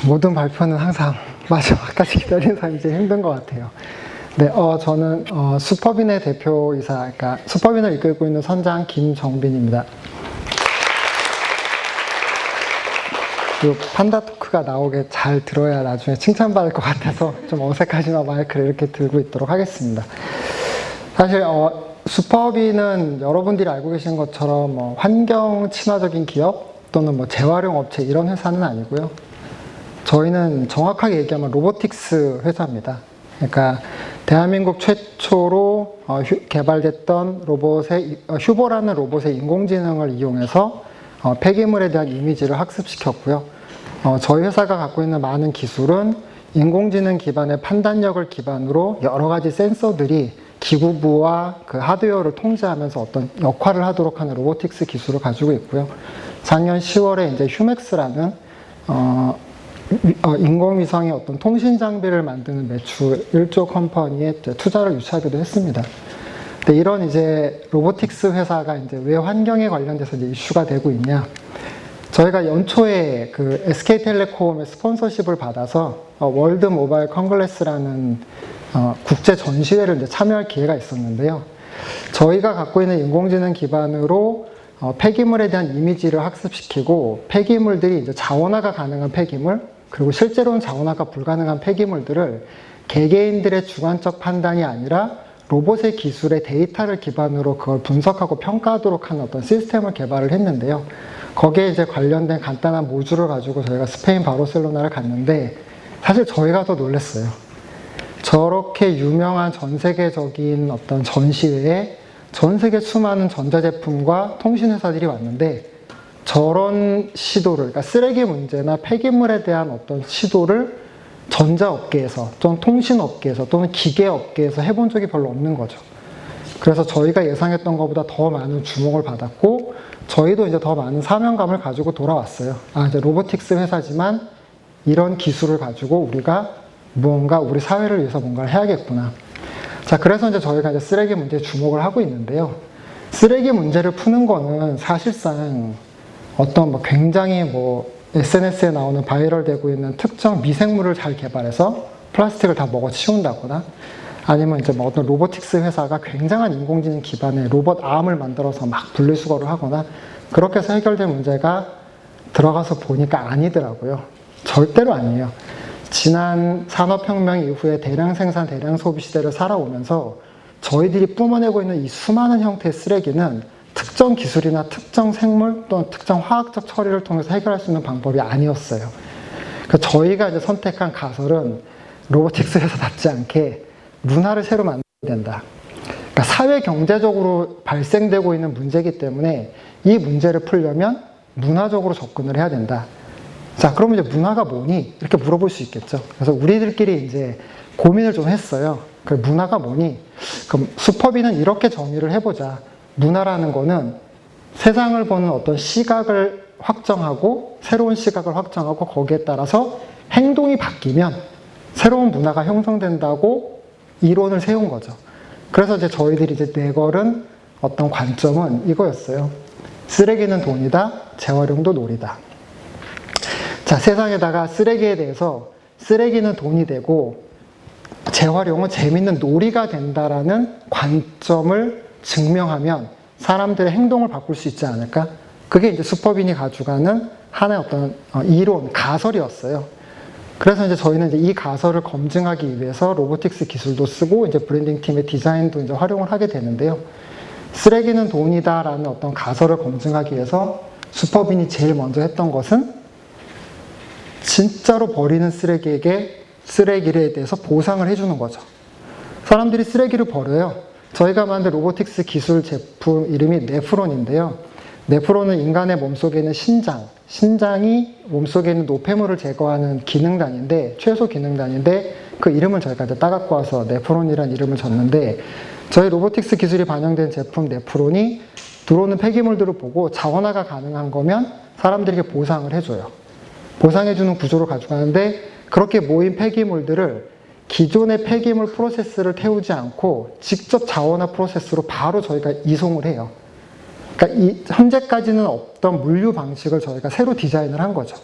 모든 발표는 항상 마지막까지 기다리는 사람이 제일 힘든 것 같아요. 네, 저는 슈퍼빈의 대표이사, 그러니까 슈퍼빈을 이끌고 있는 선장 김정빈입니다. 이 판다 토크가 나오게 잘 들어야 나중에 칭찬받을 것 같아서 좀 어색하지만 마이크를 이렇게 들고 있도록 하겠습니다. 사실 슈퍼빈은 여러분들이 알고 계신 것처럼 환경 친화적인 기업 또는 재활용 업체 이런 회사는 아니고요. 저희는 정확하게 얘기하면 로보틱스 회사입니다. 그러니까 대한민국 최초로 개발됐던 휴보라는 로봇의 인공지능을 이용해서 폐기물에 대한 이미지를 학습시켰고요. 저희 회사가 갖고 있는 많은 기술은 인공지능 기반의 판단력을 기반으로 여러 가지 센서들이 기구부와 그 하드웨어를 통제하면서 어떤 역할을 하도록 하는 로보틱스 기술을 가지고 있고요. 작년 10월에 이제 휴맥스라는 인공위성의 어떤 통신 장비를 만드는 매출 1조 컴퍼니에 투자를 유치하기도 했습니다. 근데 이런 이제 로보틱스 회사가 이제 왜 환경에 관련돼서 이제 이슈가 되고 있냐? 저희가 연초에 그 SK텔레콤의 스폰서십을 받아서 월드 모바일 컨글레스라는 국제 전시회를 이제 참여할 기회가 있었는데요. 저희가 갖고 있는 인공지능 기반으로 폐기물에 대한 이미지를 학습시키고 폐기물들이 이제 자원화가 가능한 폐기물 그리고 실제로는 자원화가 불가능한 폐기물들을 개개인들의 주관적 판단이 아니라 로봇의 기술의 데이터를 기반으로 그걸 분석하고 평가하도록 하는 어떤 시스템을 개발을 했는데요. 거기에 이제 관련된 간단한 모듈을 가지고 저희가 스페인 바르셀로나를 갔는데 사실 저희가 더 놀랐어요. 저렇게 유명한 전 세계적인 어떤 전시회에 전 세계 수많은 전자제품과 통신회사들이 왔는데 저런 시도를, 그러니까 쓰레기 문제나 폐기물에 대한 어떤 시도를 전자업계에서 또는 통신업계에서 또는 기계업계에서 해본 적이 별로 없는 거죠. 그래서 저희가 예상했던 것보다 더 많은 주목을 받았고 저희도 이제 더 많은 사명감을 가지고 돌아왔어요. 이제 로보틱스 회사지만 이런 기술을 가지고 우리가 무언가 우리 사회를 위해서 뭔가를 해야겠구나. 자, 그래서 이제 저희가 이제 쓰레기 문제에 주목을 하고 있는데요. 쓰레기 문제를 푸는 거는 사실상 어떤 굉장히 SNS에 나오는 바이럴 되고 있는 특정 미생물을 잘 개발해서 플라스틱을 다 먹어 치운다거나 아니면 이제 어떤 로보틱스 회사가 굉장한 인공지능 기반의 로봇 암을 만들어서 막 분리수거를 하거나 그렇게 해서 해결될 문제가 들어가서 보니까 아니더라고요. 절대로 아니에요. 지난 산업혁명 이후에 대량 생산, 대량 소비 시대를 살아오면서 저희들이 뿜어내고 있는 이 수많은 형태의 쓰레기는 특정 기술이나 특정 생물 또는 특정 화학적 처리를 통해서 해결할 수 있는 방법이 아니었어요. 그러니까 저희가 이제 선택한 가설은 로보틱스 회사답지 않게 문화를 새로 만들어야 된다. 그러니까 사회 경제적으로 발생되고 있는 문제이기 때문에 이 문제를 풀려면 문화적으로 접근을 해야 된다. 자, 그러면 이제 문화가 뭐니? 이렇게 물어볼 수 있겠죠. 그래서 우리들끼리 이제 고민을 좀 했어요. 그 문화가 뭐니? 그럼 슈퍼빈은 이렇게 정의를 해보자. 문화라는 거는 세상을 보는 어떤 시각을 확정하고 새로운 시각을 확정하고 거기에 따라서 행동이 바뀌면 새로운 문화가 형성된다고 이론을 세운 거죠. 그래서 이제 저희들이 이제 내걸은 어떤 관점은 이거였어요. 쓰레기는 돈이다, 재활용도 놀이다. 자, 세상에다가 쓰레기에 대해서 쓰레기는 돈이 되고 재활용은 재밌는 놀이가 된다라는 관점을 증명하면 사람들의 행동을 바꿀 수 있지 않을까? 그게 이제 슈퍼빈이 가져가는 하나의 어떤 이론, 가설이었어요. 그래서 이제 저희는 이제 이 가설을 검증하기 위해서 로보틱스 기술도 쓰고 이제 브랜딩 팀의 디자인도 이제 활용을 하게 되는데요. 쓰레기는 돈이다라는 어떤 가설을 검증하기 위해서 슈퍼빈이 제일 먼저 했던 것은 진짜로 버리는 쓰레기에게 쓰레기에 대해서 보상을 해주는 거죠. 사람들이 쓰레기를 버려요. 저희가 만든 로보틱스 기술 제품 이름이 네프론인데요. 네프론은 인간의 몸속에 있는 신장이 몸속에 있는 노폐물을 제거하는 기능단인데, 최소 기능단인데, 그 이름을 저희가 이제 따갖고 와서 네프론이라는 이름을 줬는데, 저희 로보틱스 기술이 반영된 제품 네프론이 들어오는 폐기물들을 보고 자원화가 가능한 거면 사람들에게 보상을 해줘요. 보상해주는 구조를 가져가는데, 그렇게 모인 폐기물들을 기존의 폐기물 프로세스를 태우지 않고 직접 자원화 프로세스로 바로 저희가 이송을 해요. 그러니까 현재까지는 없던 물류 방식을 저희가 새로 디자인을 한 거죠.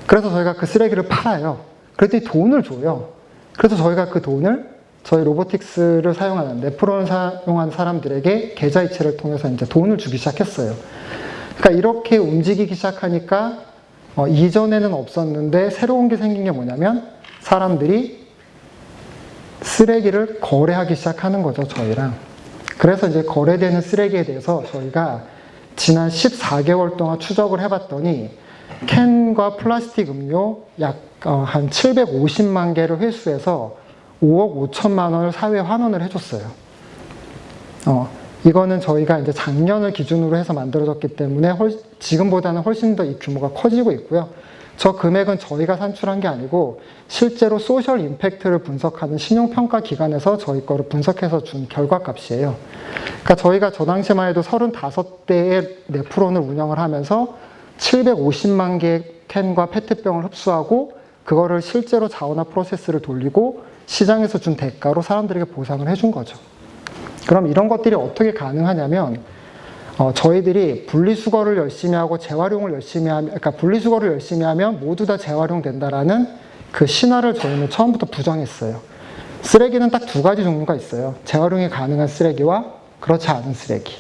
그래서 저희가 그 쓰레기를 팔아요. 그랬더니 돈을 줘요. 그래서 저희가 그 돈을 저희 로보틱스를 사용하는, 네프론을 사용하는 사람들에게 계좌이체를 통해서 이제 돈을 주기 시작했어요. 그러니까 이렇게 움직이기 시작하니까 이전에는 없었는데 새로운 게 생긴 게 뭐냐면 사람들이 쓰레기를 거래하기 시작하는 거죠, 저희랑. 그래서 이제 거래되는 쓰레기에 대해서 저희가 지난 14개월 동안 추적을 해봤더니 캔과 플라스틱 음료 약 한 750만 개를 회수해서 5억 5천만 원을 사회에 환원을 해줬어요. 이거는 저희가 이제 작년을 기준으로 해서 만들어졌기 때문에 지금보다는 훨씬 더 이 규모가 커지고 있고요. 저 금액은 저희가 산출한 게 아니고 실제로 소셜 임팩트를 분석하는 신용평가 기관에서 저희 거를 분석해서 준 결과값이에요. 그러니까 저희가 저 당시만 해도 35대의 네프론을 운영을 하면서 750만 개의 캔과 페트병을 흡수하고 그거를 실제로 자원화 프로세스를 돌리고 시장에서 준 대가로 사람들에게 보상을 해준 거죠. 그럼 이런 것들이 어떻게 가능하냐면 저희들이 분리수거를 열심히 하고 재활용을 열심히 하면, 그러니까 분리수거를 열심히 하면 모두 다 재활용된다라는 그 신화를 저희는 처음부터 부정했어요. 쓰레기는 딱 두 가지 종류가 있어요. 재활용이 가능한 쓰레기와 그렇지 않은 쓰레기.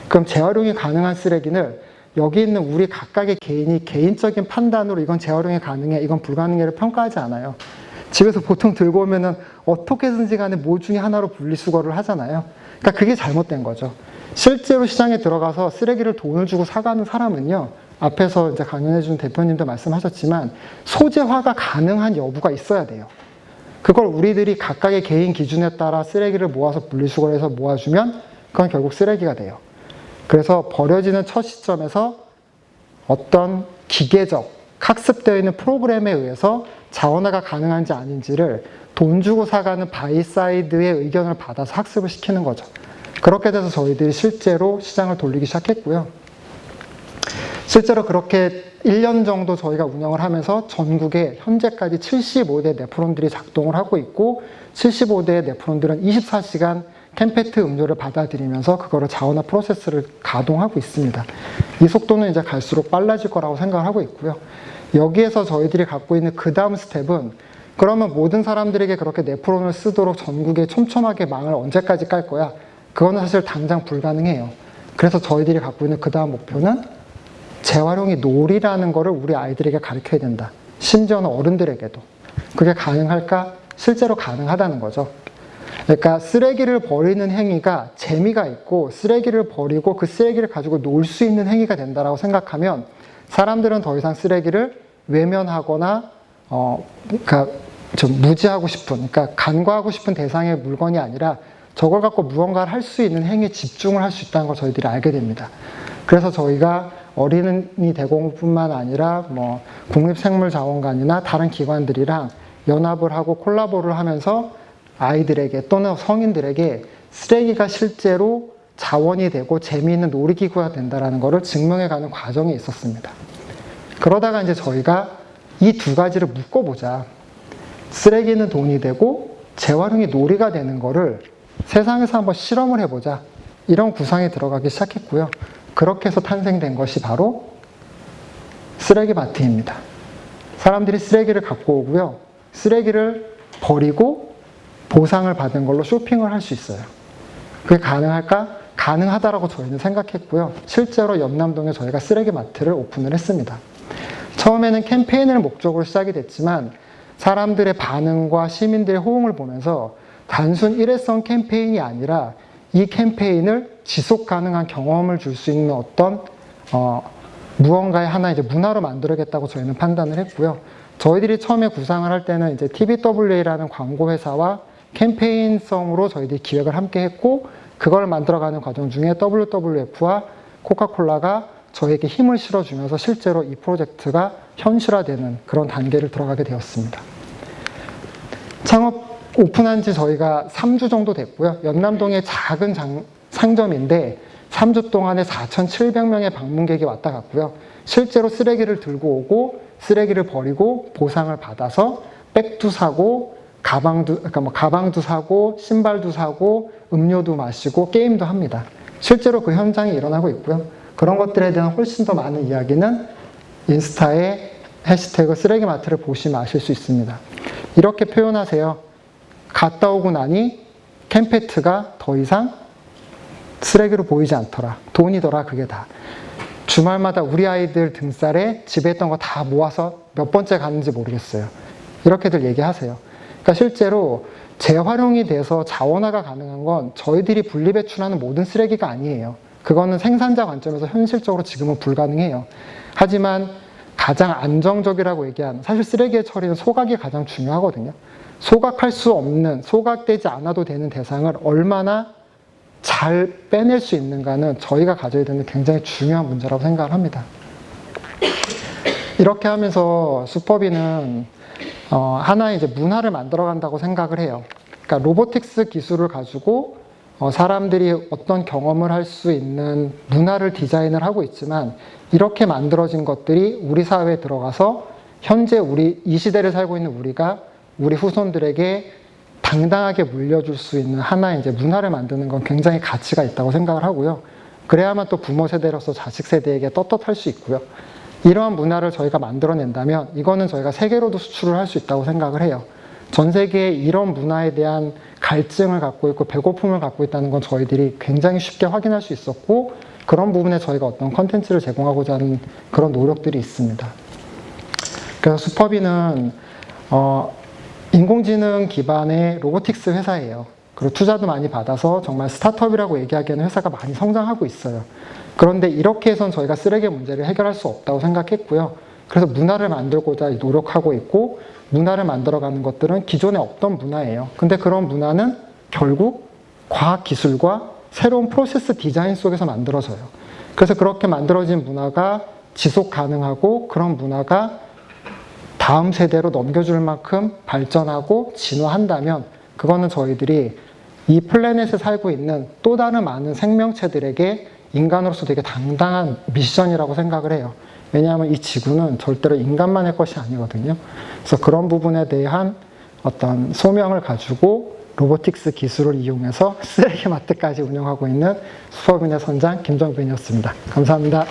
그럼 재활용이 가능한 쓰레기는 여기 있는 우리 각각의 개인이 개인적인 판단으로 이건 재활용이 가능해, 이건 불가능해를 평가하지 않아요. 집에서 보통 들고 오면은 어떻게든지 간에 뭐 중에 하나로 분리수거를 하잖아요. 그러니까 그게 잘못된 거죠. 실제로 시장에 들어가서 쓰레기를 돈을 주고 사가는 사람은요, 앞에서 이제 강연해준 대표님도 말씀하셨지만 소재화가 가능한 여부가 있어야 돼요. 그걸 우리들이 각각의 개인 기준에 따라 쓰레기를 모아서 분리수거를 해서 모아주면 그건 결국 쓰레기가 돼요. 그래서 버려지는 첫 시점에서 어떤 기계적, 학습되어 있는 프로그램에 의해서 자원화가 가능한지 아닌지를 돈 주고 사가는 바이사이드의 의견을 받아서 학습을 시키는 거죠. 그렇게 돼서 저희들이 실제로 시장을 돌리기 시작했고요. 실제로 그렇게 1년 정도 저희가 운영을 하면서 전국에 현재까지 75대 네프론들이 작동을 하고 있고 75대의 네프론들은 24시간 캔페트 음료를 받아들이면서 그거를 자원화 프로세스를 가동하고 있습니다. 이 속도는 이제 갈수록 빨라질 거라고 생각을 하고 있고요. 여기에서 저희들이 갖고 있는 그 다음 스텝은 그러면 모든 사람들에게 그렇게 네프론을 쓰도록 전국에 촘촘하게 망을 언제까지 깔 거야? 그거는 사실 당장 불가능해요. 그래서 저희들이 갖고 있는 그 다음 목표는 재활용이 놀이라는 거를 우리 아이들에게 가르쳐야 된다. 심지어는 어른들에게도. 그게 가능할까? 실제로 가능하다는 거죠. 그러니까 쓰레기를 버리는 행위가 재미가 있고 쓰레기를 버리고 그 쓰레기를 가지고 놀 수 있는 행위가 된다고 생각하면 사람들은 더 이상 쓰레기를 외면하거나 그러니까 좀 무지하고 싶은, 그러니까 간과하고 싶은 대상의 물건이 아니라 저걸 갖고 무언가를 할 수 있는 행위에 집중을 할 수 있다는 걸 저희들이 알게 됩니다. 그래서 저희가 어린이 대공뿐만 아니라 뭐 국립생물자원관이나 다른 기관들이랑 연합을 하고 콜라보를 하면서 아이들에게 또는 성인들에게 쓰레기가 실제로 자원이 되고 재미있는 놀이기구가 된다는 것을 증명해가는 과정이 있었습니다. 그러다가 이제 저희가 이 두 가지를 묶어보자. 쓰레기는 돈이 되고 재활용이 놀이가 되는 거를 세상에서 한번 실험을 해보자. 이런 구상에 들어가기 시작했고요. 그렇게 해서 탄생된 것이 바로 쓰레기마트입니다. 사람들이 쓰레기를 갖고 오고요. 쓰레기를 버리고 보상을 받은 걸로 쇼핑을 할 수 있어요. 그게 가능할까? 가능하다라고 저희는 생각했고요. 실제로 연남동에 저희가 쓰레기마트를 오픈을 했습니다. 처음에는 캠페인을 목적으로 시작이 됐지만 사람들의 반응과 시민들의 호응을 보면서 단순 일회성 캠페인이 아니라 이 캠페인을 지속 가능한 경험을 줄 수 있는 어떤 무언가의 하나 이제 문화로 만들어야겠다고 저희는 판단을 했고요. 저희들이 처음에 구상을 할 때는 이제 TBWA라는 광고 회사와 캠페인성으로 저희들이 기획을 함께 했고 그걸 만들어가는 과정 중에 WWF와 코카콜라가 저에게 힘을 실어주면서 실제로 이 프로젝트가 현실화되는 그런 단계를 들어가게 되었습니다. 창업 오픈한 지 저희가 3주 정도 됐고요. 연남동의 작은 상점인데 3주 동안에 4,700명의 방문객이 왔다 갔고요. 실제로 쓰레기를 들고 오고 쓰레기를 버리고 보상을 받아서 백도 사고 가방도 사고 신발도 사고 음료도 마시고 게임도 합니다. 실제로 그 현장이 일어나고 있고요. 그런 것들에 대한 훨씬 더 많은 이야기는 인스타에 해시태그 쓰레기마트를 보시면 아실 수 있습니다. 이렇게 표현하세요. 갔다 오고 나니 캠페트가 더 이상 쓰레기로 보이지 않더라. 돈이더라, 그게 다. 주말마다 우리 아이들 등살에 집에 있던 거 다 모아서 몇 번째 갔는지 모르겠어요. 이렇게들 얘기하세요. 그러니까 실제로 재활용이 돼서 자원화가 가능한 건 저희들이 분리배출하는 모든 쓰레기가 아니에요. 그거는 생산자 관점에서 현실적으로 지금은 불가능해요. 하지만 가장 안정적이라고 얘기하는, 사실 쓰레기의 처리는 소각이 가장 중요하거든요. 소각할 수 없는, 소각되지 않아도 되는 대상을 얼마나 잘 빼낼 수 있는가는 저희가 가져야 되는 굉장히 중요한 문제라고 생각을 합니다. 이렇게 하면서 수퍼비는 하나의 이제 문화를 만들어 간다고 생각을 해요. 그러니까 로보틱스 기술을 가지고 사람들이 어떤 경험을 할 수 있는 문화를 디자인을 하고 있지만, 이렇게 만들어진 것들이 우리 사회에 들어가서 현재 우리 이 시대를 살고 있는 우리가 우리 후손들에게 당당하게 물려줄 수 있는 하나의 이제 문화를 만드는 건 굉장히 가치가 있다고 생각을 하고요. 그래야만 또 부모 세대로서 자식 세대에게 떳떳할 수 있고요. 이러한 문화를 저희가 만들어낸다면 이거는 저희가 세계로도 수출을 할 수 있다고 생각을 해요. 전 세계에 이런 문화에 대한 갈증을 갖고 있고 배고픔을 갖고 있다는 건 저희들이 굉장히 쉽게 확인할 수 있었고, 그런 부분에 저희가 어떤 컨텐츠를 제공하고자 하는 그런 노력들이 있습니다. 그래서 수퍼비는 인공지능 기반의 로보틱스 회사예요. 그리고 투자도 많이 받아서 정말 스타트업이라고 얘기하기에는 회사가 많이 성장하고 있어요. 그런데 이렇게 해서는 저희가 쓰레기 문제를 해결할 수 없다고 생각했고요. 그래서 문화를 만들고자 노력하고 있고, 문화를 만들어가는 것들은 기존에 없던 문화예요. 근데 그런 문화는 결국 과학기술과 새로운 프로세스 디자인 속에서 만들어져요. 그래서 그렇게 만들어진 문화가 지속 가능하고, 그런 문화가 다음 세대로 넘겨줄 만큼 발전하고 진화한다면, 그거는 저희들이 이 플래닛에 살고 있는 또 다른 많은 생명체들에게 인간으로서 되게 당당한 미션이라고 생각을 해요. 왜냐하면 이 지구는 절대로 인간만의 것이 아니거든요. 그래서 그런 부분에 대한 어떤 소명을 가지고 로보틱스 기술을 이용해서 쓰레기마트까지 운영하고 있는 수퍼빈의 선장 김정빈이었습니다. 감사합니다.